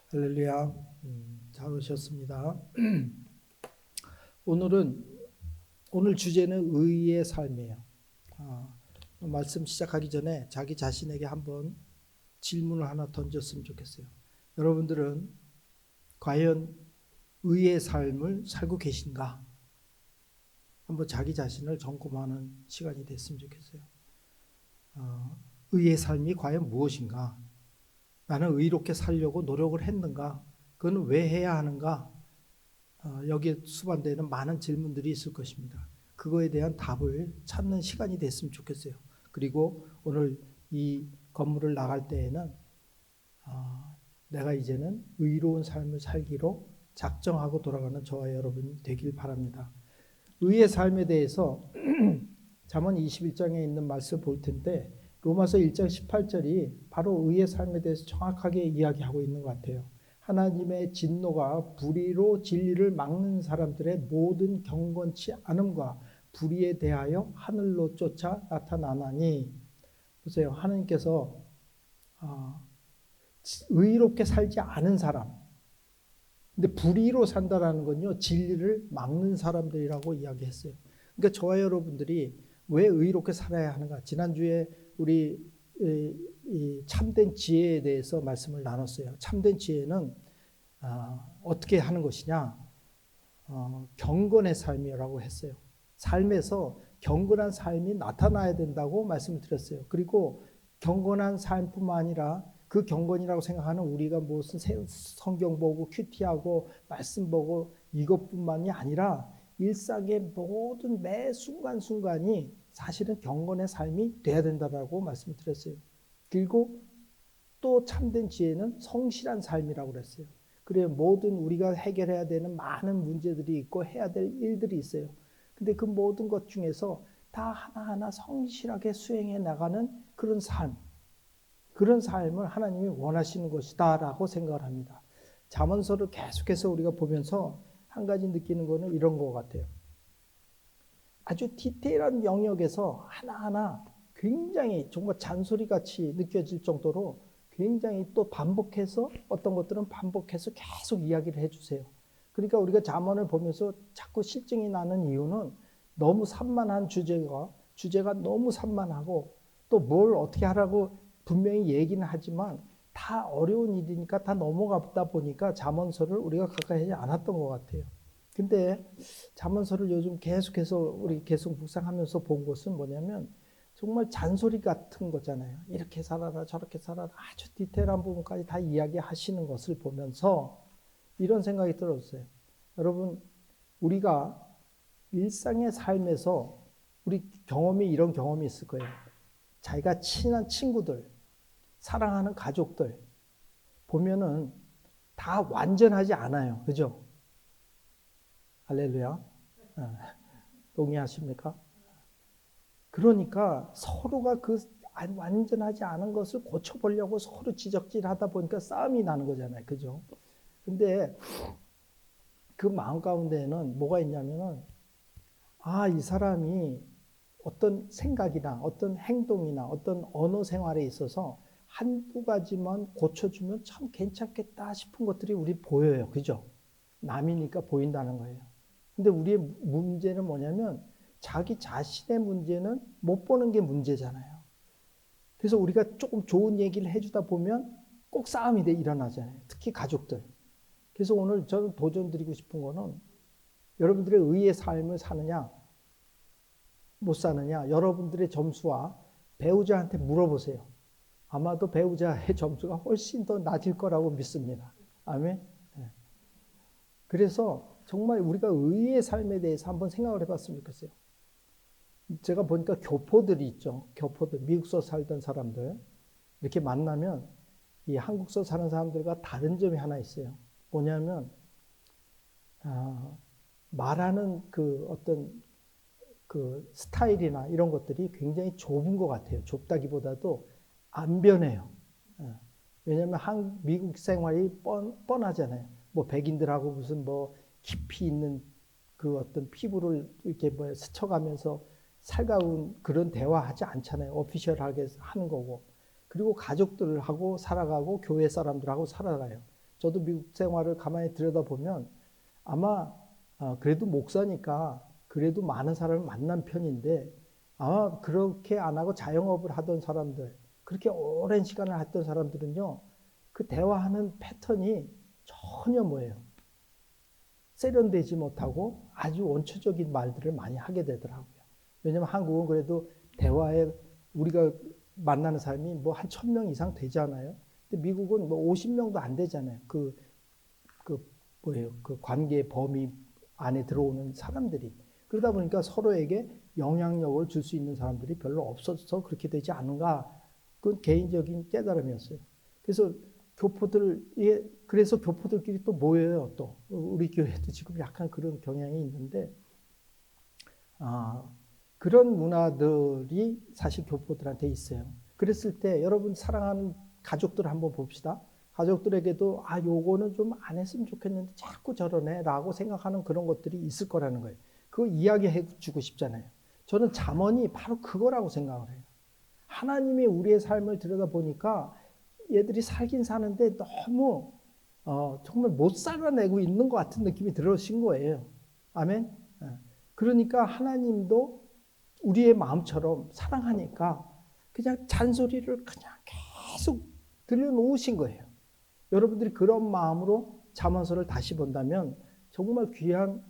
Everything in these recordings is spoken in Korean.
할렐루야. 잘 오셨습니다. 오늘 주제는 의의 삶이에요. 말씀 시작하기 전에 자기 자신에게 한번 질문을 하나 던졌으면 좋겠어요. 여러분들은 과연 의의 삶을 살고 계신가? 한번 자기 자신을 점검하는 시간이 됐으면 좋겠어요. 의의 삶이 과연 무엇인가? 나는 의롭게 살려고 노력을 했는가? 그건 왜 해야 하는가? 여기에 수반되는 많은 질문들이 있을 것입니다. 그거에 대한 답을 찾는 시간이 됐으면 좋겠어요. 그리고 오늘 이 건물을 나갈 때에는 내가 이제는 의로운 삶을 살기로 작정하고 돌아가는 저와 여러분이 되길 바랍니다. 의의 삶에 대해서 잠언 21장에 있는 말씀 볼 텐데 로마서 1장 18절이 바로 의의 삶에 대해서 정확하게 이야기하고 있는 것 같아요. 하나님의 진노가 불의로 진리를 막는 사람들의 모든 경건치 않음과 불의에 대하여 하늘로 쫓아 나타나나니. 보세요. 하나님께서 의롭게 살지 않은 사람, 근데 불의로 산다라는 건요, 진리를 막는 사람들이라고 이야기했어요. 그러니까 저와 여러분들이 왜 의롭게 살아야 하는가? 지난주에 우리 이 참된 지혜에 대해서 말씀을 나눴어요. 참된 지혜는 어떻게 하는 것이냐? 경건의 삶이라고 했어요. 삶에서 경건한 삶이 나타나야 된다고 말씀을 드렸어요. 그리고 경건한 삶뿐만 아니라 그 경건이라고 생각하는 우리가 무슨 성경 보고 큐티하고 말씀 보고 이것뿐만이 아니라 일상의 모든 매 순간순간이 사실은 경건의 삶이 돼야 된다고 말씀드렸어요. 그리고 또 참된 지혜는 성실한 삶이라고 그랬어요. 그래요. 모든 우리가 해결해야 되는 많은 문제들이 있고 해야 될 일들이 있어요. 근데 그 모든 것 중에서 다 하나하나 성실하게 수행해 나가는 그런 삶을 하나님이 원하시는 것이다라고 생각을 합니다. 잠언서를 계속해서 우리가 보면서 한 가지 느끼는 거는 이런 것 같아요. 아주 디테일한 영역에서 하나하나 굉장히 정말 잔소리같이 느껴질 정도로 굉장히 또 반복해서 어떤 것들은 반복해서 계속 이야기를 해주세요. 그러니까 우리가 잠언을 보면서 자꾸 실증이 나는 이유는 너무 산만한 주제가 너무 산만하고 또 뭘 어떻게 하라고 분명히 얘기는 하지만 다 어려운 일이니까 다 넘어가다 보니까 잠언서를 우리가 가까이 하지 않았던 것 같아요. 근데 잠언서를 요즘 계속해서 우리 계속 묵상하면서 본 것은 뭐냐면 정말 잔소리 같은 거잖아요. 이렇게 살아라 저렇게 살아라 아주 디테일한 부분까지 다 이야기하시는 것을 보면서 이런 생각이 들었어요. 여러분, 우리가 일상의 삶에서 우리 이런 경험이 있을 거예요. 자기가 친한 친구들, 사랑하는 가족들 보면은 다 완전하지 않아요. 그죠? 할렐루야. 동의하십니까? 그러니까 서로가 그 완전하지 않은 것을 고쳐보려고 서로 지적질하다 보니까 싸움이 나는 거잖아요. 그죠? 근데 그 마음 가운데에는 뭐가 있냐면은 이 사람이 어떤 생각이나 어떤 행동이나 어떤 언어 생활에 있어서 한두 가지만 고쳐주면 참 괜찮겠다 싶은 것들이 우리 보여요. 그죠? 남이니까 보인다는 거예요. 근데 우리의 문제는 뭐냐면 자기 자신의 문제는 못 보는 게 문제잖아요. 그래서 우리가 조금 좋은 얘기를 해주다 보면 꼭 싸움이 일어나잖아요. 특히 가족들. 그래서 오늘 저는 도전드리고 싶은 거는 여러분들의 의의 삶을 사느냐 못 사느냐 여러분들의 점수와 배우자한테 물어보세요. 아마도 배우자의 점수가 훨씬 더 낮을 거라고 믿습니다. 아멘. 네. 그래서 정말 우리가 의의 삶에 대해서 한번 생각을 해봤으면 좋겠어요. 제가 보니까 교포들이 있죠. 교포들, 미국서 살던 사람들 이렇게 만나면 이 한국서 사는 사람들과 다른 점이 하나 있어요. 뭐냐면 말하는 그 어떤 그 스타일이나 이런 것들이 굉장히 좁은 것 같아요. 좁다기보다도 안 변해요. 왜냐하면 미국 생활이 뻔하잖아요. 뭐 백인들하고 무슨 뭐 깊이 있는 그 어떤 피부를 이렇게 뭐 스쳐가면서 살가운 그런 대화하지 않잖아요. 오피셜하게 하는 거고. 그리고 가족들하고 살아가고 교회 사람들하고 살아가요. 저도 미국 생활을 가만히 들여다보면 아마 그래도 목사니까 그래도 많은 사람을 만난 편인데 아마 그렇게 안 하고 자영업을 하던 사람들, 그렇게 오랜 시간을 했던 사람들은요, 그 대화하는 패턴이 전혀 뭐예요? 세련되지 못하고 아주 원초적인 말들을 많이 하게 되더라고요. 왜냐면 한국은 그래도 대화에 우리가 만나는 사람이 뭐 한 1000명 이상 되잖아요. 근데 미국은 뭐 50명도 안 되잖아요. 그 관계 범위 안에 들어오는 사람들이. 그러다 보니까 서로에게 영향력을 줄 수 있는 사람들이 별로 없어서 그렇게 되지 않은가. 그건 개인적인 깨달음이었어요. 그래서 교포들끼리 또 모여요. 또 우리 교회도 지금 약간 그런 경향이 있는데, 그런 문화들이 사실 교포들한테 있어요. 그랬을 때 여러분 사랑하는 가족들 한번 봅시다. 가족들에게도 요거는 좀 안 했으면 좋겠는데 자꾸 저러네 라고 생각하는 그런 것들이 있을 거라는 거예요. 그거 이야기해 주고 싶잖아요. 저는 잠언이 바로 그거라고 생각을 해요. 하나님이 우리의 삶을 들여다보니까 얘들이 살긴 사는데 너무 정말 못 살아내고 있는 것 같은 느낌이 들으신 거예요. 아멘. 그러니까 하나님도 우리의 마음처럼 사랑하니까 그냥 잔소리를 그냥 계속 들려놓으신 거예요. 여러분들이 그런 마음으로 잠언서를 다시 본다면 정말 귀한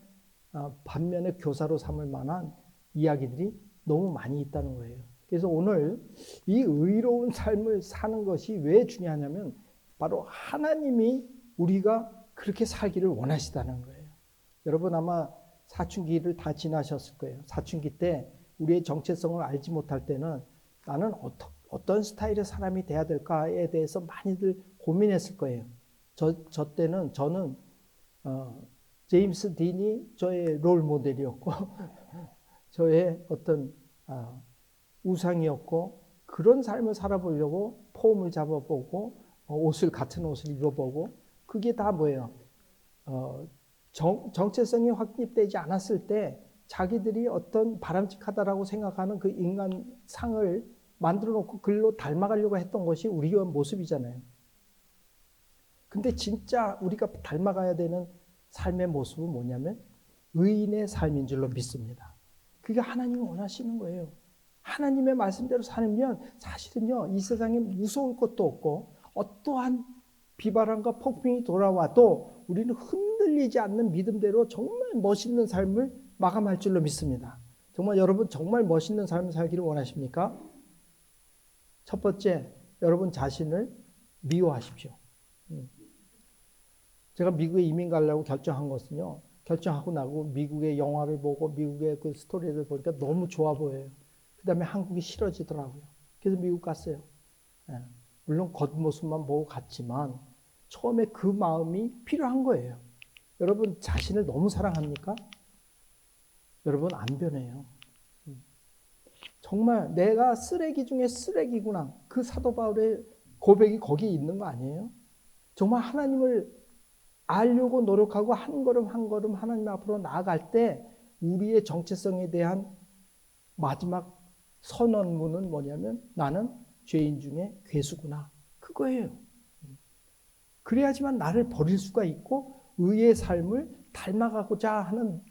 반면에 교사로 삼을 만한 이야기들이 너무 많이 있다는 거예요. 그래서 오늘 이 의로운 삶을 사는 것이 왜 중요하냐면 바로 하나님이 우리가 그렇게 살기를 원하시다는 거예요. 여러분 아마 사춘기를 다 지나셨을 거예요. 사춘기 때 우리의 정체성을 알지 못할 때는 나는 어떤 스타일의 사람이 돼야 될까에 대해서 많이들 고민했을 거예요. 저 때는 저는 제임스 딘이 저의 롤 모델이었고 저의 어떤 우상이었고 그런 삶을 살아보려고 폼을 잡아보고 같은 옷을 입어보고 그게 다 뭐예요? 정체성이 확립되지 않았을 때 자기들이 어떤 바람직하다라고 생각하는 그 인간상을 만들어 놓고 글로 닮아가려고 했던 것이 우리의 모습이잖아요. 근데 진짜 우리가 닮아가야 되는 삶의 모습은 뭐냐면 의인의 삶인 줄로 믿습니다. 그게 하나님이 원하시는 거예요. 하나님의 말씀대로 살면 사실은요, 이 세상에 무서울 것도 없고 어떠한 비바람과 폭풍이 돌아와도 우리는 흔들리지 않는 믿음대로 정말 멋있는 삶을 마감할 줄로 믿습니다. 정말 여러분 정말 멋있는 삶을 살기를 원하십니까? 첫 번째, 여러분 자신을 미워하십시오. 제가 미국에 이민 가려고 결정한 것은요, 결정하고 나고 미국의 영화를 보고 미국의 그 스토리를 보니까 너무 좋아 보여요. 그 다음에 한국이 싫어지더라고요. 그래서 미국 갔어요. 물론 겉모습만 보고 갔지만 처음에 그 마음이 필요한 거예요. 여러분 자신을 너무 사랑합니까? 여러분 안 변해요. 정말 내가 쓰레기 중에 쓰레기구나. 그 사도 바울의 고백이 거기에 있는 거 아니에요? 정말 하나님을 알려고 노력하고 한 걸음 한 걸음 하나님 앞으로 나아갈 때 우리의 정체성에 대한 마지막 선언문은 뭐냐면 나는 죄인 중에 괴수구나. 그거예요. 그래야지만 나를 버릴 수가 있고 의의 삶을 닮아가고자 하는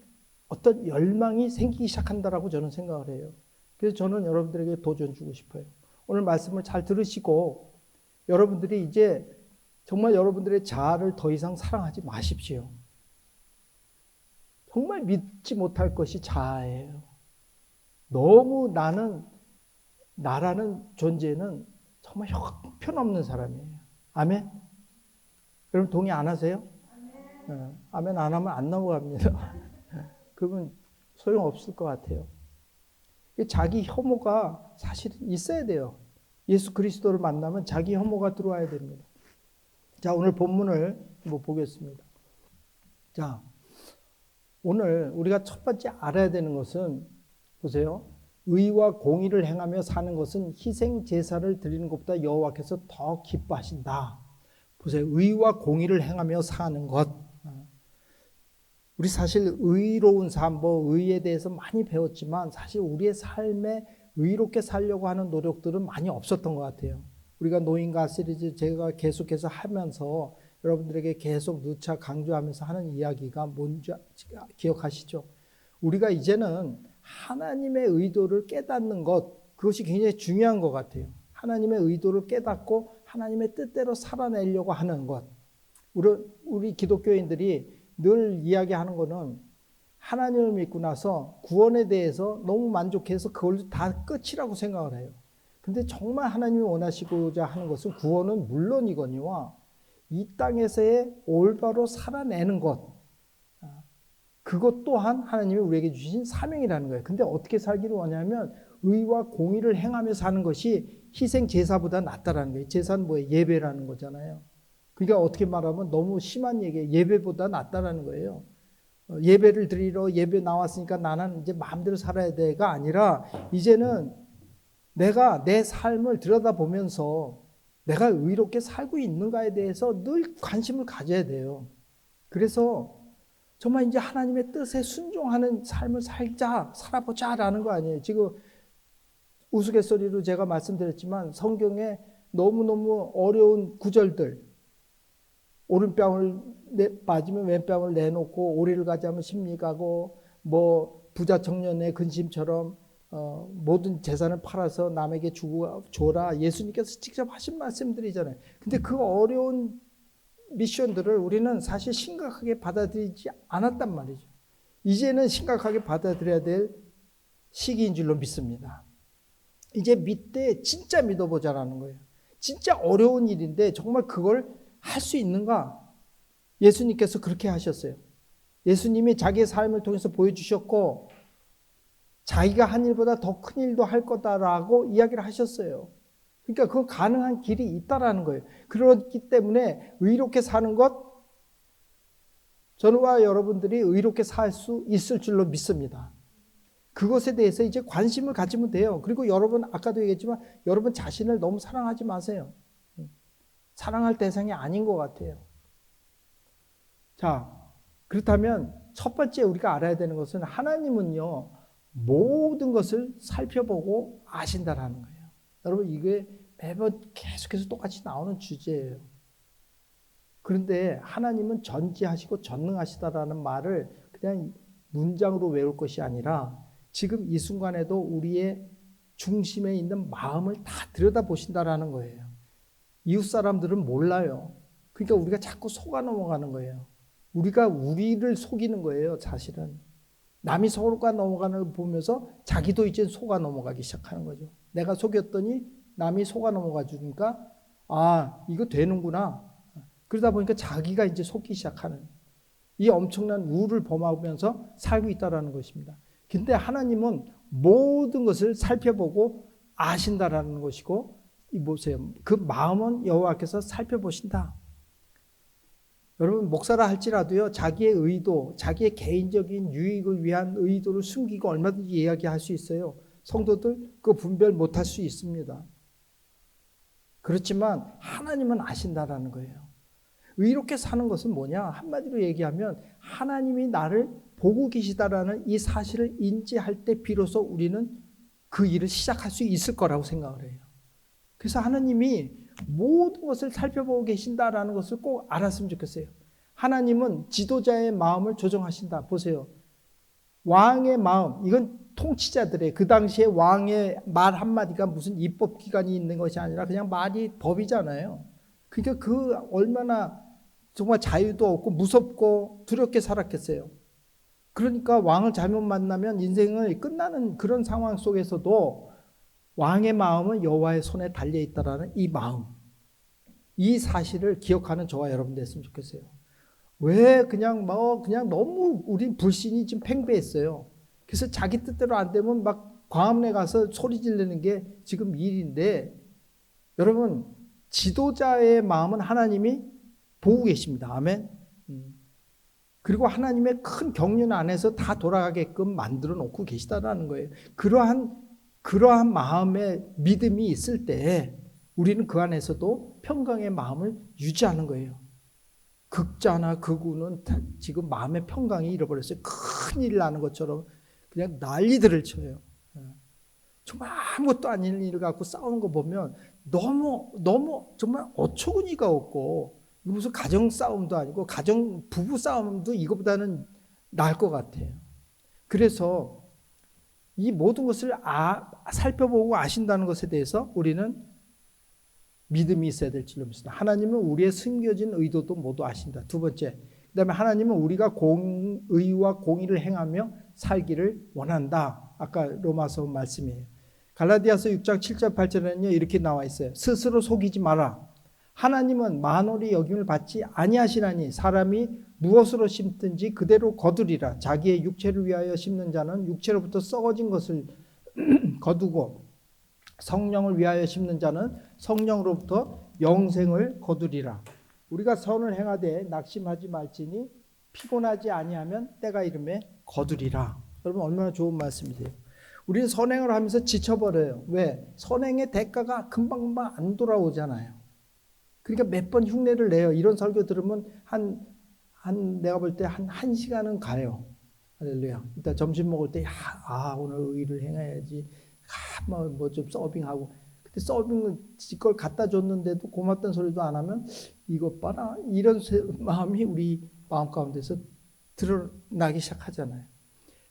어떤 열망이 생기기 시작한다라고 저는 생각을 해요. 그래서 저는 여러분들에게 도전 주고 싶어요. 오늘 말씀을 잘 들으시고 여러분들이 이제 정말 여러분들의 자아를 더 이상 사랑하지 마십시오. 정말 믿지 못할 것이 자아예요. 너무 나라는 존재는 정말 형편없는 사람이에요. 아멘? 여러분 동의 안 하세요? 아멘 안 하면 안 넘어갑니다. 그건 소용없을 것 같아요. 자기 혐오가 사실 있어야 돼요. 예수 그리스도를 만나면 자기 혐오가 들어와야 됩니다. 자, 오늘 본문을 한번 보겠습니다. 자, 오늘 우리가 첫 번째 알아야 되는 것은 보세요. 의와 공의를 행하며 사는 것은 희생 제사를 드리는 것보다 여호와께서 더 기뻐하신다. 보세요. 의와 공의를 행하며 사는 것. 우리 사실 의로운 삶, 의에 대해서 많이 배웠지만 사실 우리의 삶에 의롭게 살려고 하는 노력들은 많이 없었던 것 같아요. 우리가 노인과 시리즈 제가 계속해서 하면서 여러분들에게 계속 누차 강조하면서 하는 이야기가 뭔지 기억하시죠? 우리가 이제는 하나님의 의도를 깨닫는 것, 그것이 굉장히 중요한 것 같아요. 하나님의 의도를 깨닫고 하나님의 뜻대로 살아내려고 하는 것. 우리 기독교인들이 늘 이야기하는 거는 하나님을 믿고 나서 구원에 대해서 너무 만족해서 그걸 다 끝이라고 생각을 해요. 근데 정말 하나님이 원하시고자 하는 것은 구원은 물론이거니와 이 땅에서의 올바로 살아내는 것, 그것 또한 하나님이 우리에게 주신 사명이라는 거예요. 근데 어떻게 살기를 원하냐면 의와 공의를 행하며 사는 것이 희생 제사보다 낫다라는 거예요. 제사는 뭐예요? 예배라는 거잖아요. 그러니까 어떻게 말하면 너무 심한 얘기예요. 예배보다 낫다라는 거예요. 예배를 드리러 예배 나왔으니까 나는 이제 마음대로 살아야 돼가 아니라 이제는 내가 내 삶을 들여다보면서 내가 의롭게 살고 있는가에 대해서 늘 관심을 가져야 돼요. 그래서 정말 이제 하나님의 뜻에 순종하는 삶을 살아보자라는 거 아니에요. 지금 우스갯소리로 제가 말씀드렸지만 성경에 너무너무 어려운 구절들, 오른뺨을 맞으면 왼뺨을 내놓고 오리를 가자면 십리 가고 뭐 부자 청년의 근심처럼 모든 재산을 팔아서 남에게 줘라. 예수님께서 직접 하신 말씀들이잖아요. 근데 그 어려운 미션들을 우리는 사실 심각하게 받아들이지 않았단 말이죠. 이제는 심각하게 받아들여야 될 시기인 줄로 믿습니다. 이제 믿되 진짜 믿어보자라는 거예요. 진짜 어려운 일인데 정말 그걸 할 수 있는가? 예수님께서 그렇게 하셨어요. 예수님이 자기의 삶을 통해서 보여주셨고 자기가 한 일보다 더 큰 일도 할 거다라고 이야기를 하셨어요. 그러니까 그 가능한 길이 있다라는 거예요. 그렇기 때문에 의롭게 사는 것, 저와 여러분들이 의롭게 살 수 있을 줄로 믿습니다. 그것에 대해서 이제 관심을 가지면 돼요. 그리고 여러분, 아까도 얘기했지만 여러분 자신을 너무 사랑하지 마세요. 사랑할 대상이 아닌 것 같아요. 자, 그렇다면 첫 번째 우리가 알아야 되는 것은 하나님은요, 모든 것을 살펴보고 아신다라는 거예요. 여러분, 이게 매번 계속해서 똑같이 나오는 주제예요. 그런데 하나님은 전지하시고 전능하시다라는 말을 그냥 문장으로 외울 것이 아니라 지금 이 순간에도 우리의 중심에 있는 마음을 다 들여다보신다라는 거예요. 이웃 사람들은 몰라요. 그러니까 우리가 자꾸 속아 넘어가는 거예요. 우리가 우리를 속이는 거예요, 사실은. 남이 속아 넘어가는 걸 보면서 자기도 이제 속아 넘어가기 시작하는 거죠. 내가 속였더니 남이 속아 넘어가 주니까 아, 이거 되는구나. 그러다 보니까 자기가 이제 속기 시작하는 이 엄청난 우를 범하면서 살고 있다는 것입니다. 근데 하나님은 모든 것을 살펴보고 아신다라는 것이고, 이 보세요. 그 마음은 여호와께서 살펴보신다. 여러분, 목사라 할지라도요, 자기의 의도, 자기의 개인적인 유익을 위한 의도를 숨기고 얼마든지 이야기할 수 있어요. 성도들 그 분별 못할 수 있습니다. 그렇지만 하나님은 아신다라는 거예요. 의롭게 사는 것은 뭐냐? 한마디로 얘기하면 하나님이 나를 보고 계시다라는 이 사실을 인지할 때 비로소 우리는 그 일을 시작할 수 있을 거라고 생각을 해요. 그래서 하나님이 모든 것을 살펴보고 계신다라는 것을 꼭 알았으면 좋겠어요. 하나님은 지도자의 마음을 조정하신다. 보세요. 왕의 마음, 이건 통치자들의, 그 당시에 왕의 말 한마디가 무슨 입법기관이 있는 것이 아니라 그냥 말이 법이잖아요. 그러니까 그 얼마나 정말 자유도 없고 무섭고 두렵게 살았겠어요. 그러니까 왕을 잘못 만나면 인생을 끝나는 그런 상황 속에서도 왕의 마음은 여호와의 손에 달려 있다라는 이 마음, 이 사실을 기억하는 저와 여러분 됐으면 좋겠어요. 왜 그냥 너무 우린 불신이 좀 팽배했어요. 그래서 자기 뜻대로 안 되면 막 광화문에 가서 소리 지르는 게 지금 일인데, 여러분 지도자의 마음은 하나님이 보고 계십니다. 아멘. 그리고 하나님의 큰 경륜 안에서 다 돌아가게끔 만들어 놓고 계시다라는 거예요. 그러한 마음의 믿음이 있을 때 우리는 그 안에서도 평강의 마음을 유지하는 거예요. 극자나 극우는 지금 마음의 평강이 잃어버렸어요. 큰일 나는 것처럼 그냥 난리들을 쳐요. 정말 아무것도 아닌 일을 갖고 싸우는 거 보면 너무 정말 어처구니가 없고, 무슨 가정 싸움도 아니고 부부 싸움도 이거보다는 나을 것 같아요. 그래서 이 모든 것을 살펴보고 아신다는 것에 대해서 우리는 믿음이 있어야 될 줄로 믿습니다. 하나님은 우리의 숨겨진 의도도 모두 아신다. 두 번째, 그 다음에 하나님은 우리가 의와 공의를 행하며 살기를 원한다. 아까 로마서 말씀이에요. 갈라디아서 6장 7절 8절에는요 이렇게 나와 있어요. 스스로 속이지 마라. 하나님은 만월이 여김을 받지 아니하시나니 사람이 무엇으로 심든지 그대로 거두리라. 자기의 육체를 위하여 심는 자는 육체로부터 썩어진 것을 거두고 성령을 위하여 심는 자는 성령으로부터 영생을 거두리라. 우리가 선을 행하되 낙심하지 말지니 피곤하지 아니하면 때가 이름에 거두리라. 여러분 얼마나 좋은 말씀이세요. 우리는 선행을 하면서 지쳐버려요. 왜? 선행의 대가가 금방금방 안 돌아오잖아요. 그러니까 몇 번 흉내를 내요. 이런 설교 들으면 내가 볼 때 한 1시간은 가요. 할렐루야. 일단 점심 먹을 때, 오늘 의를 행해야지. 뭐 좀 서빙하고. 그때 서빙은 지걸 갖다 줬는데도 고맙다는 소리도 안 하면, 이것 봐라. 이런 마음이 우리 마음 가운데서 드러나기 시작하잖아요.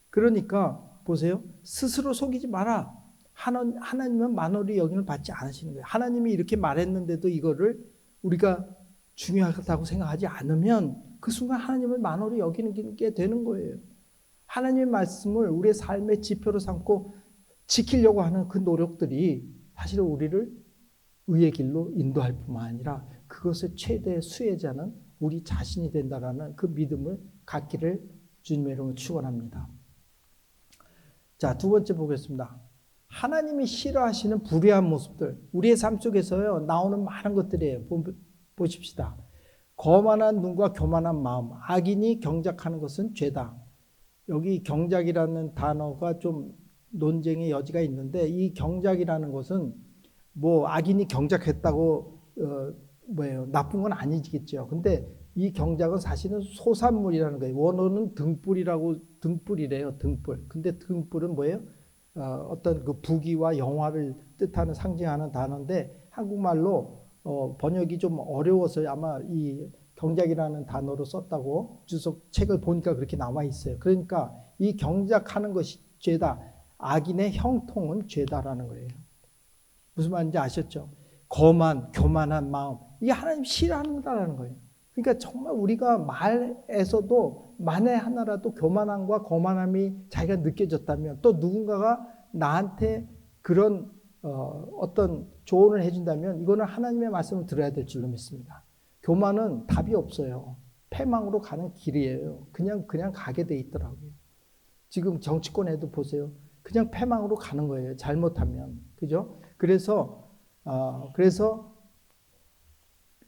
그러니까, 보세요. 스스로 속이지 마라. 하나님은 만월의 여김을 받지 않으시는 거예요. 하나님이 이렇게 말했는데도 이거를 우리가 중요하다고 생각하지 않으면 그 순간 하나님을 만월히 여기는 게 되는 거예요. 하나님의 말씀을 우리의 삶의 지표로 삼고 지키려고 하는 그 노력들이 사실은 우리를 의의 길로 인도할 뿐만 아니라 그것의 최대 수혜자는 우리 자신이 된다라는 그 믿음을 갖기를 주님의 이름으로 축원합니다. 자, 두 번째 보겠습니다. 하나님이 싫어하시는 불의한 모습들, 우리의 삶 속에서요 나오는 많은 것들이에요. 보십시다. 거만한 눈과 교만한 마음, 악인이 경작하는 것은 죄다. 여기 경작이라는 단어가 좀 논쟁의 여지가 있는데, 이 경작이라는 것은 뭐 악인이 경작했다고 나쁜 건 아니겠죠. 근데 이 경작은 사실은 소산물이라는 거예요. 원어는 등불이래요. 등불. 근데 등불은 뭐예요? 어떤 그 부귀와 영화를 뜻하는 상징하는 단어인데, 한국말로 번역이 좀 어려워서 아마 이 경작이라는 단어로 썼다고 주석 책을 보니까 그렇게 나와 있어요. 그러니까 이 경작하는 것이 죄다. 악인의 형통은 죄다라는 거예요. 무슨 말인지 아셨죠? 교만한 마음. 이게 하나님 싫어하는 거다라는 거예요. 그러니까 정말 우리가 말에서도 만에 하나라도 교만함과 거만함이 자기가 느껴졌다면, 또 누군가가 나한테 그런 어떤 조언을 해준다면 이거는 하나님의 말씀을 들어야 될 줄로 믿습니다. 교만은 답이 없어요. 패망으로 가는 길이에요. 그냥 가게 돼 있더라고요. 지금 정치권에도 보세요. 그냥 패망으로 가는 거예요. 잘못하면. 그죠? 그래서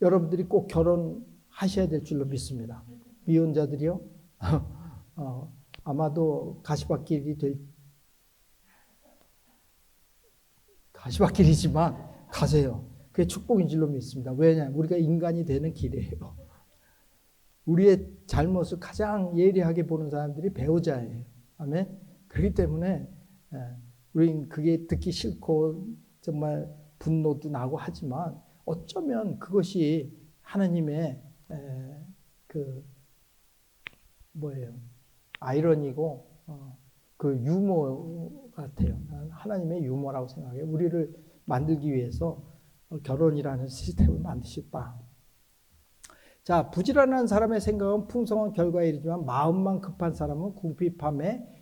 여러분들이 꼭 결혼하셔야 될 줄로 믿습니다. 미혼자들이요. 아마도 가시밭길이지만 가세요. 그게 축복인 줄로 믿습니다. 왜냐하면 우리가 인간이 되는 길이에요. 우리의 잘못을 가장 예리하게 보는 사람들이 배우자예요. 아멘. 그렇기 때문에 우리는 그게 듣기 싫고 정말 분노도 나고 하지만 어쩌면 그것이 하나님의 아이러니고 그 유머 같아요. 하나님의 유머라고 생각해요. 우리를 만들기 위해서 결혼이라는 시스템을 만드셨다. 자, 부지런한 사람의 생각은 풍성한 결과에 이르지만 마음만 급한 사람은 궁핍함에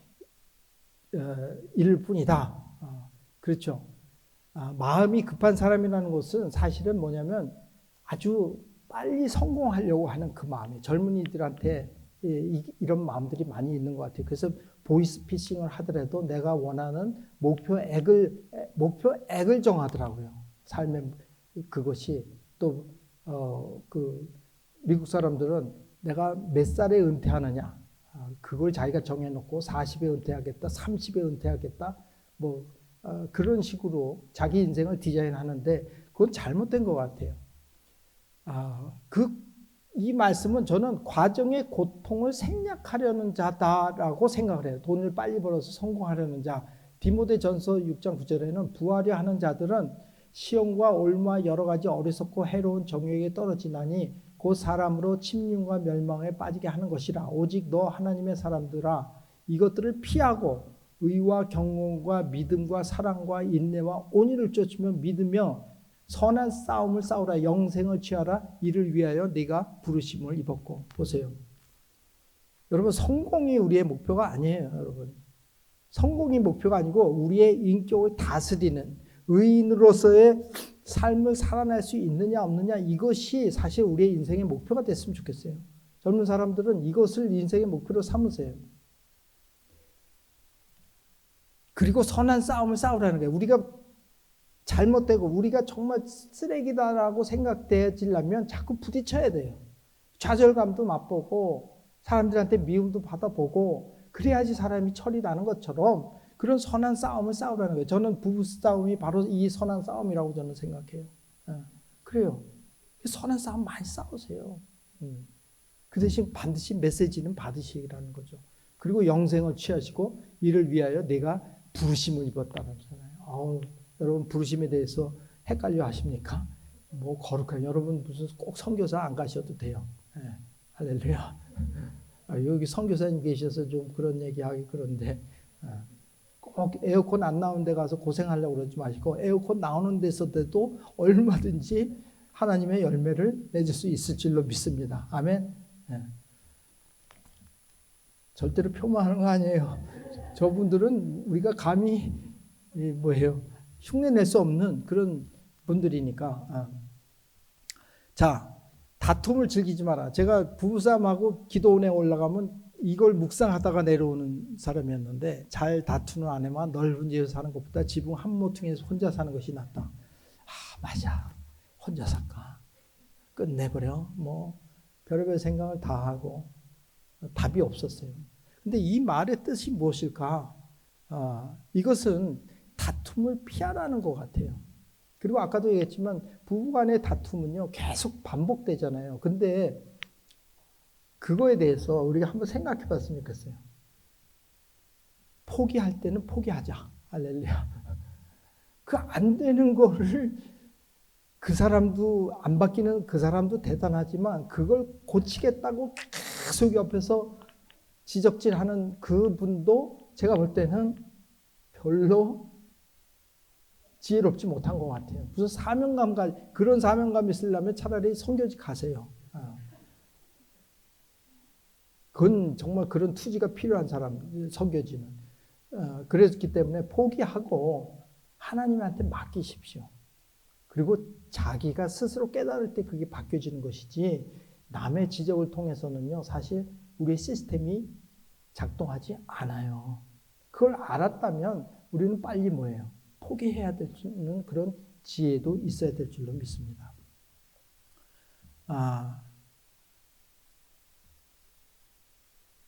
이를 뿐이다. 그렇죠. 마음이 급한 사람이라는 것은 사실은 뭐냐면 아주 빨리 성공하려고 하는 그 마음이에요. 젊은이들한테 이런 마음들이 많이 있는 것 같아요. 그래서 보이스피싱을 하더라도 내가 원하는 목표액을 정하더라고요. 삶의 그것이 또 미국 사람들은 내가 몇 살에 은퇴하느냐, 그걸 자기가 정해놓고 40에 은퇴하겠다, 30에 은퇴하겠다, 그런 식으로 자기 인생을 디자인하는데 그건 잘못된 것 같아요. 이 말씀은 저는 과정의 고통을 생략하려는 자다라고 생각을 해요. 돈을 빨리 벌어서 성공하려는 자. 디모데전서 6장 9절에는 부하려 하는 자들은 시험과 올무와 여러 가지 어리석고 해로운 정욕에 떨어지나니 곧 사람으로 침륜과 멸망에 빠지게 하는 것이라. 오직 너 하나님의 사람들아 이것들을 피하고 의와 경건과 믿음과 사랑과 인내와 온유를 쫓으며 믿으며 선한 싸움을 싸우라. 영생을 취하라. 이를 위하여 네가 부르심을 입었고. 보세요. 여러분, 성공이 우리의 목표가 아니에요. 여러분, 성공이 목표가 아니고 우리의 인격을 다스리는 의인으로서의 삶을 살아낼 수 있느냐 없느냐, 이것이 사실 우리의 인생의 목표가 됐으면 좋겠어요. 젊은 사람들은 이것을 인생의 목표로 삼으세요. 그리고 선한 싸움을 싸우라는 거예요. 우리가 잘못되고 우리가 정말 쓰레기다라고 생각되어지려면 자꾸 부딪혀야 돼요. 좌절감도 맛보고 사람들한테 미움도 받아보고 그래야지 사람이 철이 나는 것처럼 그런 선한 싸움을 싸우라는 거예요. 저는 부부 싸움이 바로 이 선한 싸움이라고 저는 생각해요. 그래요. 선한 싸움 많이 싸우세요. 그 대신 반드시 메시지는 받으시라는 거죠. 그리고 영생을 취하시고 이를 위하여 내가 부르심을 입었다는 거잖아요. 여러분, 부르심에 대해서 헷갈려 하십니까? 뭐 거룩한, 여러분 무슨 꼭 선교사 안 가셔도 돼요. 할렐루야. 여기 선교사님 계셔서 좀 그런 얘기하기 그런데 꼭 에어컨 안 나오는 데 가서 고생하려고 그러지 마시고 에어컨 나오는 데서도 얼마든지 하나님의 열매를 맺을 수 있을 줄로 믿습니다. 아멘. 절대로 표만하는 거 아니에요. 저분들은 우리가 감히 흉내 낼 수 없는 그런 분들이니까. 자, 다툼을 즐기지 마라. 제가 부부싸움하고 기도원에 올라가면 이걸 묵상하다가 내려오는 사람이었는데, 잘 다투는 아내만 넓은 집에서 사는 것보다 지붕 한 모퉁이에서 혼자 사는 것이 낫다. 맞아. 혼자 살까? 끝내버려. 뭐 별의별 생각을 다 하고 답이 없었어요. 근데 이 말의 뜻이 무엇일까? 이것은 다툼을 피하라는 것 같아요. 그리고 아까도 얘기했지만 부부간의 다툼은요 계속 반복되잖아요. 근데 그거에 대해서 우리가 한번 생각해 봤으면 좋겠어요. 포기할 때는 포기하자. 할렐루야. 그 안 되는 거를 그 사람도 안 바뀌는 그 사람도 대단하지만 그걸 고치겠다고 계속 옆에서 지적질하는 그분도 제가 볼 때는 별로 지혜롭지 못한 것 같아요. 무슨 사명감, 그런 사명감 있으려면 차라리 선교지 가세요. 그건 정말 그런 투지가 필요한 사람, 선교지는. 그랬기 때문에 포기하고 하나님한테 맡기십시오. 그리고 자기가 스스로 깨달을 때 그게 바뀌어지는 것이지, 남의 지적을 통해서는요, 사실 우리의 시스템이 작동하지 않아요. 그걸 알았다면 우리는 빨리 뭐예요? 포기해야 되는 그런 지혜도 있어야 될 줄로 믿습니다.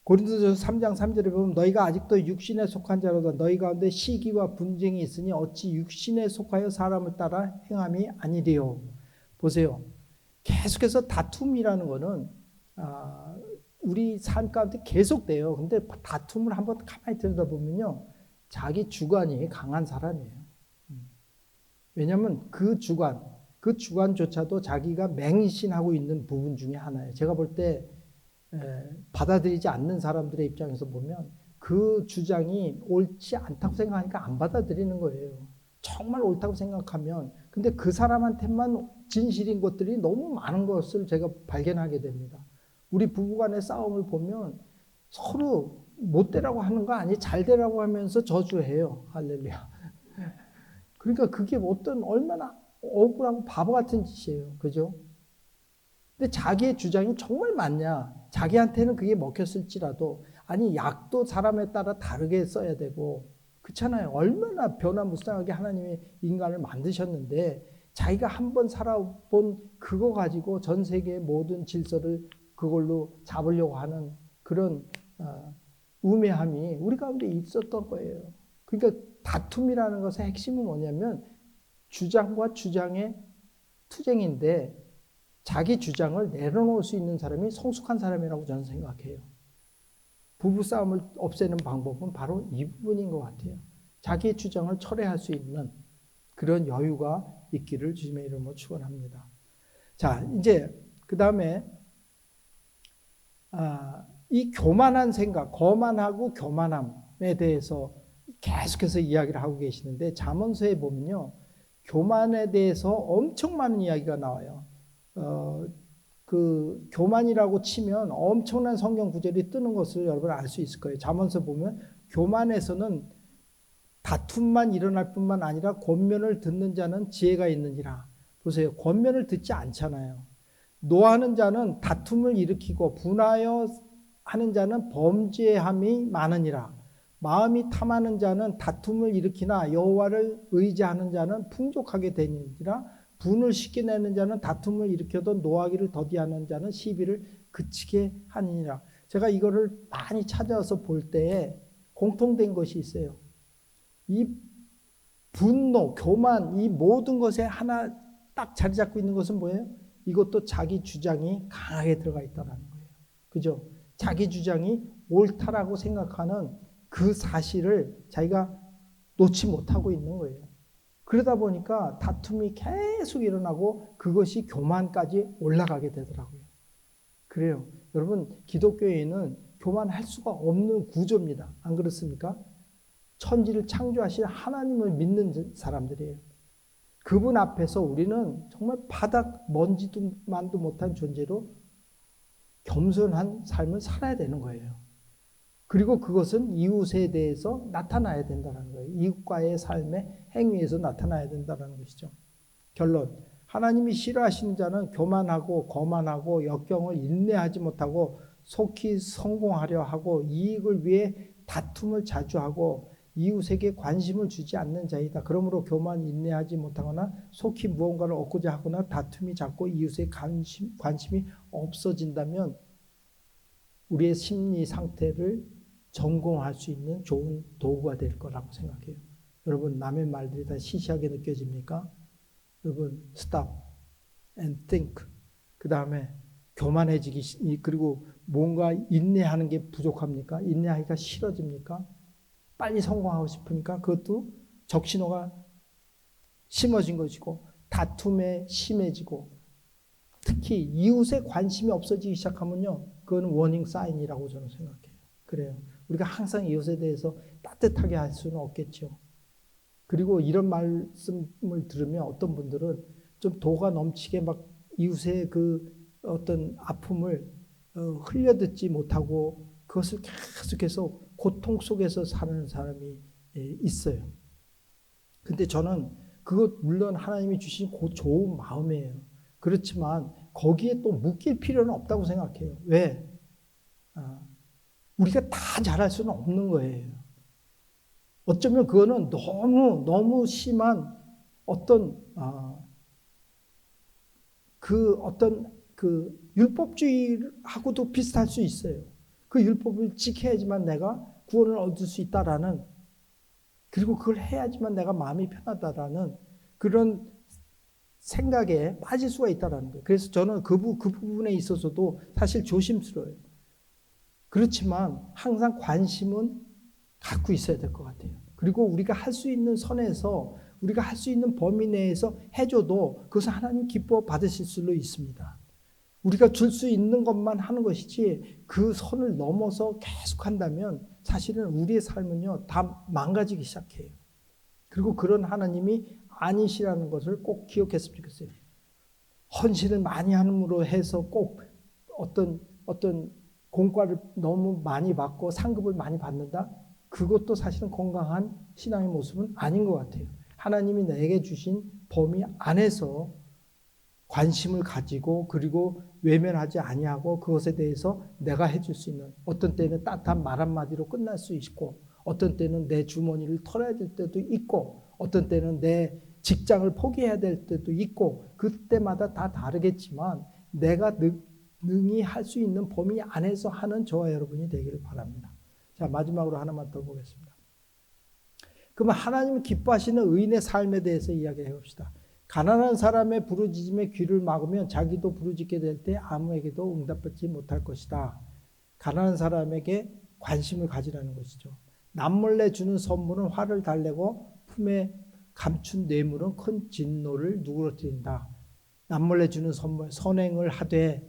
고린도전서 3장 3절에 보면 너희가 아직도 육신에 속한 자로다. 너희 가운데 시기와 분쟁이 있으니 어찌 육신에 속하여 사람을 따라 행함이 아니리요. 보세요. 계속해서 다툼이라는 거는 우리 삶 가운데 계속돼요. 근데 다툼을 한번 가만히 들여다보면요, 자기 주관이 강한 사람이에요. 왜냐하면 그 주관조차도 자기가 맹신하고 있는 부분 중에 하나예요. 제가 볼 때 받아들이지 않는 사람들의 입장에서 보면 그 주장이 옳지 않다고 생각하니까 안 받아들이는 거예요. 정말 옳다고 생각하면, 근데 그 사람한테만 진실인 것들이 너무 많은 것을 제가 발견하게 됩니다. 우리 부부간의 싸움을 보면 서로 못 되라고 하는 거 아니, 잘 되라고 하면서 저주해요. 할렐루야. 그러니까 그게 얼마나 억울하고 바보 같은 짓이에요. 그죠? 근데 자기의 주장이 정말 맞냐? 자기한테는 그게 먹혔을지라도, 아니, 약도 사람에 따라 다르게 써야 되고, 그렇잖아요. 얼마나 변화무쌍하게 하나님이 인간을 만드셨는데, 자기가 한번 살아본 그거 가지고 전 세계의 모든 질서를 그걸로 잡으려고 하는 그런 우매함이 우리 가운데 있었던 거예요. 그러니까 다툼이라는 것의 핵심은 뭐냐면 주장과 주장의 투쟁인데, 자기 주장을 내려놓을 수 있는 사람이 성숙한 사람이라고 저는 생각해요. 부부싸움을 없애는 방법은 바로 이 부분인 것 같아요. 자기의 주장을 철회할 수 있는 그런 여유가 있기를 주님의 이름으로 축원합니다. 자, 이제 그 다음에 이 교만한 생각, 거만하고 교만함에 대해서 계속해서 이야기를 하고 계시는데 잠언서에 보면요, 교만에 대해서 엄청 많은 이야기가 나와요. 그 교만이라고 치면 엄청난 성경 구절이 뜨는 것을 여러분 알 수 있을 거예요. 잠언서 보면 교만에서는 다툼만 일어날 뿐만 아니라 권면을 듣는 자는 지혜가 있느니라. 보세요. 권면을 듣지 않잖아요. 노하는 자는 다툼을 일으키고 분하여 하는 자는 범죄함이 많으니라. 마음이 탐하는 자는 다툼을 일으키나 여호와를 의지하는 자는 풍족하게 되니라. 분을 쉽게 내는 자는 다툼을 일으켜도 노하기를 더디하는 자는 시비를 그치게 하느니라. 제가 이거를 많이 찾아서 볼 때에 공통된 것이 있어요. 이 분노, 교만, 이 모든 것에 하나 딱 자리 잡고 있는 것은 뭐예요? 이것도 자기 주장이 강하게 들어가 있다는 거예요. 그죠? 자기 주장이 옳다라고 생각하는 그 사실을 자기가 놓지 못하고 있는 거예요. 그러다 보니까 다툼이 계속 일어나고 그것이 교만까지 올라가게 되더라고요. 그래요. 여러분, 기독교에는 교만할 수가 없는 구조입니다. 안 그렇습니까? 천지를 창조하신 하나님을 믿는 사람들이에요. 그분 앞에서 우리는 정말 바닥 먼지만도 못한 존재로 겸손한 삶을 살아야 되는 거예요. 그리고 그것은 이웃에 대해서 나타나야 된다는 거예요. 이웃과의 삶의 행위에서 나타나야 된다는 것이죠. 결론, 하나님이 싫어하시는 자는 교만하고 거만하고 역경을 인내하지 못하고 속히 성공하려 하고 이익을 위해 다툼을 자주 하고 이웃에게 관심을 주지 않는 자이다. 그러므로 교만 인내하지 못하거나 속히 무언가를 얻고자 하거나 다툼이 잦고 이웃의 관심이 없어진다면 우리의 심리 상태를 점검할 수 있는 좋은 도구가 될 거라고 생각해요. 여러분, 남의 말들이 다 시시하게 느껴집니까? 여러분, stop and think. 그 다음에 교만해지기, 그리고 뭔가 인내하는 게 부족합니까? 인내하기가 싫어집니까? 빨리 성공하고 싶으니까 그것도 적신호가 심어진 것이고, 다툼에 심해지고, 특히 이웃에 관심이 없어지기 시작하면요, 그건 워닝 사인이라고 저는 생각해요. 그래요. 우리가 항상 이웃에 대해서 따뜻하게 할 수는 없겠죠. 그리고 이런 말씀을 들으면 어떤 분들은 좀 도가 넘치게 막 이웃의 그 어떤 아픔을 흘려듣지 못하고 그것을 계속해서 고통 속에서 사는 사람이 있어요. 근데 저는 그것 물론 하나님이 주신 좋은 마음이에요. 그렇지만 거기에 또 묶일 필요는 없다고 생각해요. 왜? 우리가 다 잘할 수는 없는 거예요. 어쩌면 그거는 너무 심한 어떤 그 율법주의하고도 비슷할 수 있어요. 그 율법을 지켜야지만 내가 구원을 얻을 수 있다라는, 그리고 그걸 해야지만 내가 마음이 편하다라는 그런 생각에 빠질 수가 있다라는 거예요. 그래서 저는 그 부분에 있어서도 사실 조심스러워요. 그렇지만 항상 관심은 갖고 있어야 될 것 같아요. 그리고 우리가 할 수 있는 선에서, 우리가 할 수 있는 범위 내에서 해줘도 그것은 하나님 기뻐 받으실 수도 있습니다. 우리가 줄 수 있는 것만 하는 것이지 그 선을 넘어서 계속 한다면 사실은 우리의 삶은요, 다 망가지기 시작해요. 그리고 그런 하나님이 아니시라는 것을 꼭 기억했으면 좋겠어요. 헌신을 많이 함으로 해서 꼭 어떤 공과를 너무 많이 받고 상급을 많이 받는다? 그것도 사실은 건강한 신앙의 모습은 아닌 것 같아요. 하나님이 내게 주신 범위 안에서 관심을 가지고, 그리고 외면하지 아니하고 그것에 대해서 내가 해줄 수 있는, 어떤 때는 따뜻한 말 한마디로 끝날 수 있고, 어떤 때는 내 주머니를 털어야 될 때도 있고, 어떤 때는 내 직장을 포기해야 될 때도 있고, 그때마다 다 다르겠지만 내가 능히 할 수 있는 범위 안에서 하는 저와 여러분이 되기를 바랍니다. 자, 마지막으로 하나만 더 보겠습니다. 그러면 하나님이 기뻐하시는 의인의 삶에 대해서 이야기해 봅시다. 가난한 사람의 부르짖음에 귀를 막으면 자기도 부르짖게 될 때 아무에게도 응답받지 못할 것이다. 가난한 사람에게 관심을 가지라는 것이죠. 남몰래 주는 선물은 화를 달래고 품에 감춘 뇌물은 큰 진노를 누그러뜨린다. 남몰래 주는 선물, 선행을 하되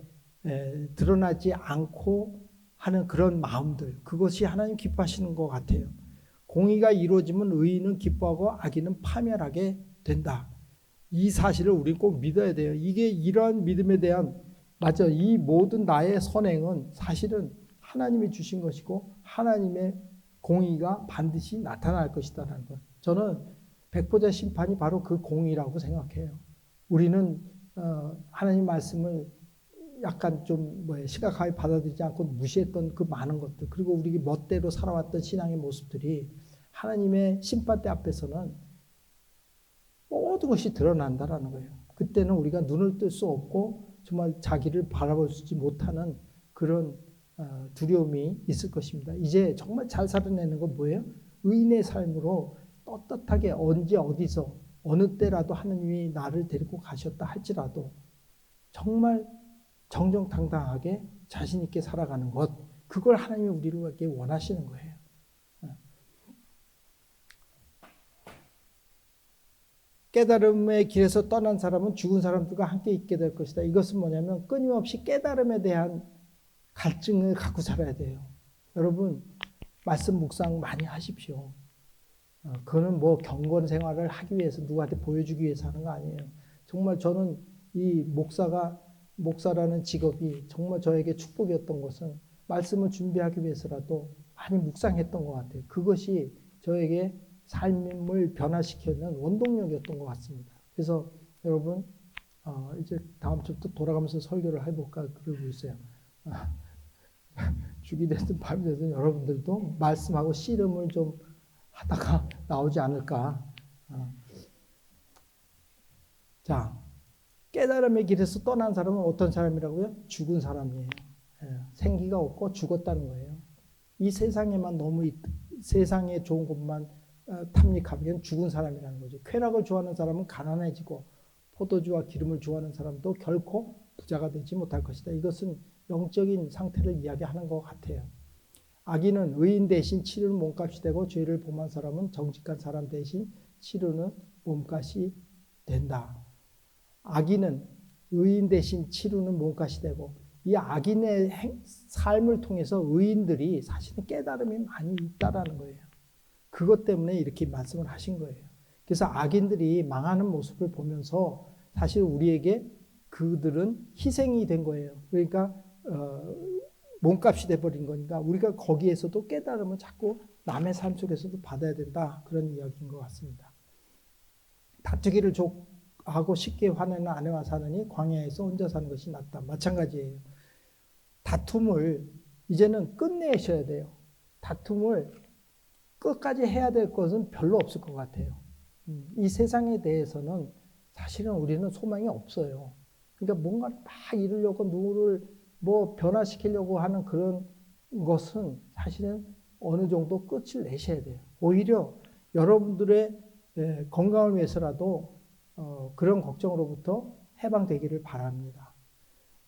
드러나지 않고 하는 그런 마음들, 그것이 하나님 기뻐하시는 것 같아요. 공의가 이루어지면 의인은 기뻐하고 악인은 파멸하게 된다. 이 사실을 우리는 꼭 믿어야 돼요. 이게 이러한 믿음에 대한 맞아. 이 모든 나의 선행은 사실은 하나님이 주신 것이고 하나님의 공의가 반드시 나타날 것이다라는 것. 저는 백보자 심판이 바로 그 공의라고 생각해요. 우리는 하나님 말씀을 약간 좀 심각하게 받아들이지 않고 무시했던 그 많은 것들, 그리고 우리 멋대로 살아왔던 신앙의 모습들이 하나님의 심판대 앞에서는 모든 것이 드러난다라는 거예요. 그때는 우리가 눈을 뜰 수 없고 정말 자기를 바라볼 수 못하는 그런 두려움이 있을 것입니다. 이제 정말 잘 살아내는 건 뭐예요? 의인의 삶으로 떳떳하게 언제 어디서 어느 때라도 하느님이 나를 데리고 가셨다 할지라도 정말 정정당당하게 자신 있게 살아가는 것, 그걸 하나님이 우리에게 원하시는 거예요. 깨달음의 길에서 떠난 사람은 죽은 사람들과 함께 있게 될 것이다. 이것은 뭐냐면 끊임없이 깨달음에 대한 갈증을 갖고 살아야 돼요. 여러분 말씀 묵상 많이 하십시오. 그거는 뭐 경건 생활을 하기 위해서 누구한테 보여주기 위해서 하는 거 아니에요. 정말 저는 이 목사라는 직업이 정말 저에게 축복이었던 것은 말씀을 준비하기 위해서라도 많이 묵상했던 것 같아요. 그것이 저에게 삶을 변화시키는 원동력이었던 것 같습니다. 그래서 여러분 이제 다음 주부터 돌아가면서 설교를 해볼까 그러고 있어요. 죽이 됐든 밤이 됐든 여러분들도 말씀하고 씨름을 좀 하다가 나오지 않을까. 자, 깨달음의 길에서 떠난 사람은 어떤 사람이라고요? 죽은 사람이에요. 생기가 없고 죽었다는 거예요. 이 세상에만 너무 세상에 좋은 것만 탐닉하면 죽은 사람이라는 거죠. 쾌락을 좋아하는 사람은 가난해지고 포도주와 기름을 좋아하는 사람도 결코 부자가 되지 못할 것이다. 이것은 영적인 상태를 이야기하는 것 같아요. 악인은 의인 대신 치르는 몸값이 되고 죄를 범한 사람은 정직한 사람 대신 치르는 몸값이 된다. 악인은 의인 대신 치르는 몸값이 되고 이 악인의 삶을 통해서 의인들이 사실은 깨달음이 많이 있다라는 거예요. 그것 때문에 이렇게 말씀을 하신 거예요. 그래서 악인들이 망하는 모습을 보면서 사실 우리에게 그들은 희생이 된 거예요. 그러니까 몸값이 돼버린 거니까 우리가 거기에서도 깨달음을 자꾸 남의 삶 속에서도 받아야 된다. 그런 이야기인 것 같습니다. 다투기를 하고 쉽게 화내는 아내와 사느니 광야에서 혼자 사는 것이 낫다. 마찬가지예요. 다툼을 이제는 끝내셔야 돼요. 다툼을 끝까지 해야 될 것은 별로 없을 것 같아요. 이 세상에 대해서는 사실은 우리는 소망이 없어요. 그러니까 뭔가를 막 이루려고 누구를 변화시키려고 하는 그런 것은 사실은 어느 정도 끝을 내셔야 돼요. 오히려 여러분들의 건강을 위해서라도 그런 걱정으로부터 해방되기를 바랍니다.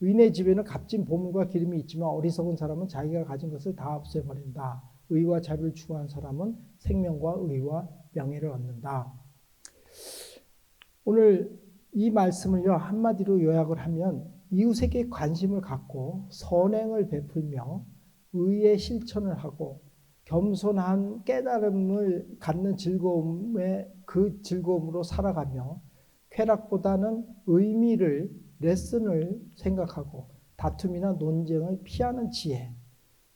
의인의 집에는 값진 보물과 기름이 있지만 어리석은 사람은 자기가 가진 것을 다 없애버린다. 의와 자비를 추구하는 사람은 생명과 의와 명예를 얻는다. 오늘 이 말씀을요 한마디로 요약을 하면 이웃에게 관심을 갖고 선행을 베풀며 의의 실천을 하고 겸손한 깨달음을 갖는 즐거움에 그 즐거움으로 살아가며 쾌락보다는 의미를 레슨을 생각하고 다툼이나 논쟁을 피하는 지혜,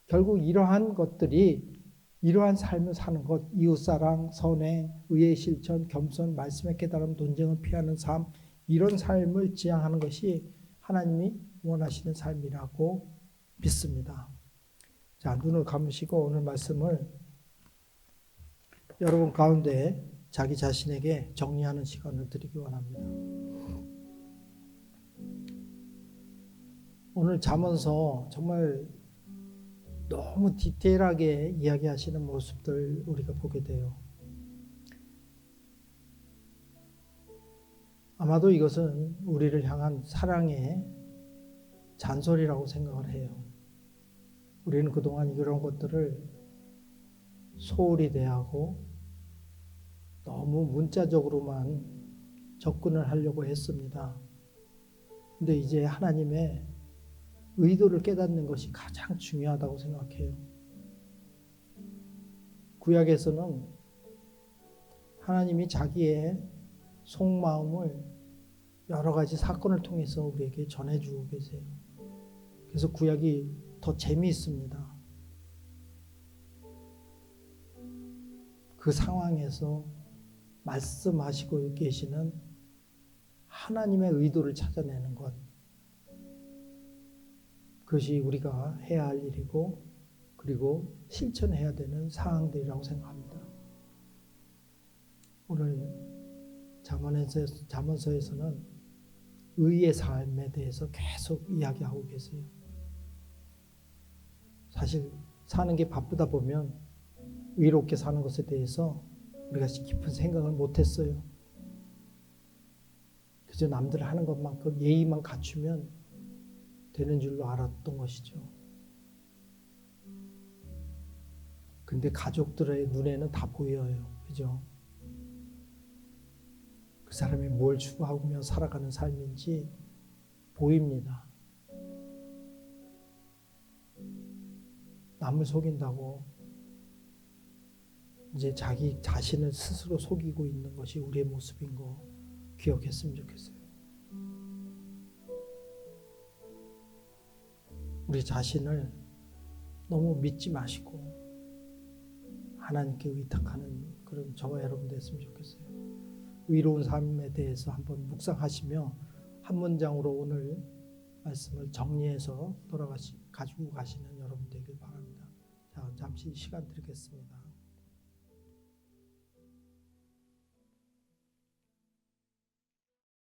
결국 이러한 것들이 이러한 삶을 사는 것, 이웃사랑, 선행, 의의 실천, 겸손, 말씀의 깨달음, 논쟁을 피하는 삶, 이런 삶을 지향하는 것이 하나님이 원하시는 삶이라고 믿습니다. 자, 눈을 감으시고 오늘 말씀을 여러분 가운데 자기 자신에게 정리하는 시간을 드리기 원합니다. 오늘 잠언서 정말 너무 디테일하게 이야기하시는 모습들 우리가 보게 돼요. 아마도 이것은 우리를 향한 사랑의 잔소리라고 생각을 해요. 우리는 그동안 이런 것들을 소홀히 대하고 너무 문자적으로만 접근을 하려고 했습니다. 근데 이제 하나님의 의도를 깨닫는 것이 가장 중요하다고 생각해요. 구약에서는 하나님이 자기의 속마음을 여러 가지 사건을 통해서 우리에게 전해주고 계세요. 그래서 구약이 더 재미있습니다. 그 상황에서 말씀하시고 계시는 하나님의 의도를 찾아내는 것, 그것이 우리가 해야 할 일이고 그리고 실천해야 되는 사항들이라고 생각합니다. 오늘 잠언서에서는 의의 삶에 대해서 계속 이야기하고 계세요. 사실 사는 게 바쁘다 보면 의롭게 사는 것에 대해서 우리가 깊은 생각을 못했어요. 그저 남들 하는 것만큼 예의만 갖추면 되는 줄로 알았던 것이죠. 근데 가족들의 눈에는 다 보여요. 그죠? 그 사람이 뭘 추구하며 살아가는 삶인지 보입니다. 남을 속인다고 이제 자기 자신을 스스로 속이고 있는 것이 우리의 모습인 거 기억했으면 좋겠어요. 우리 자신을 너무 믿지 마시고 하나님께 의탁하는 그런 저와 여러분 됐으면 좋겠어요. 의로운 삶에 대해서 한번 묵상하시며 한 문장으로 오늘 말씀을 정리해서 가지고 가시는 여러분 되길 바랍니다. 자, 잠시 시간 드리겠습니다.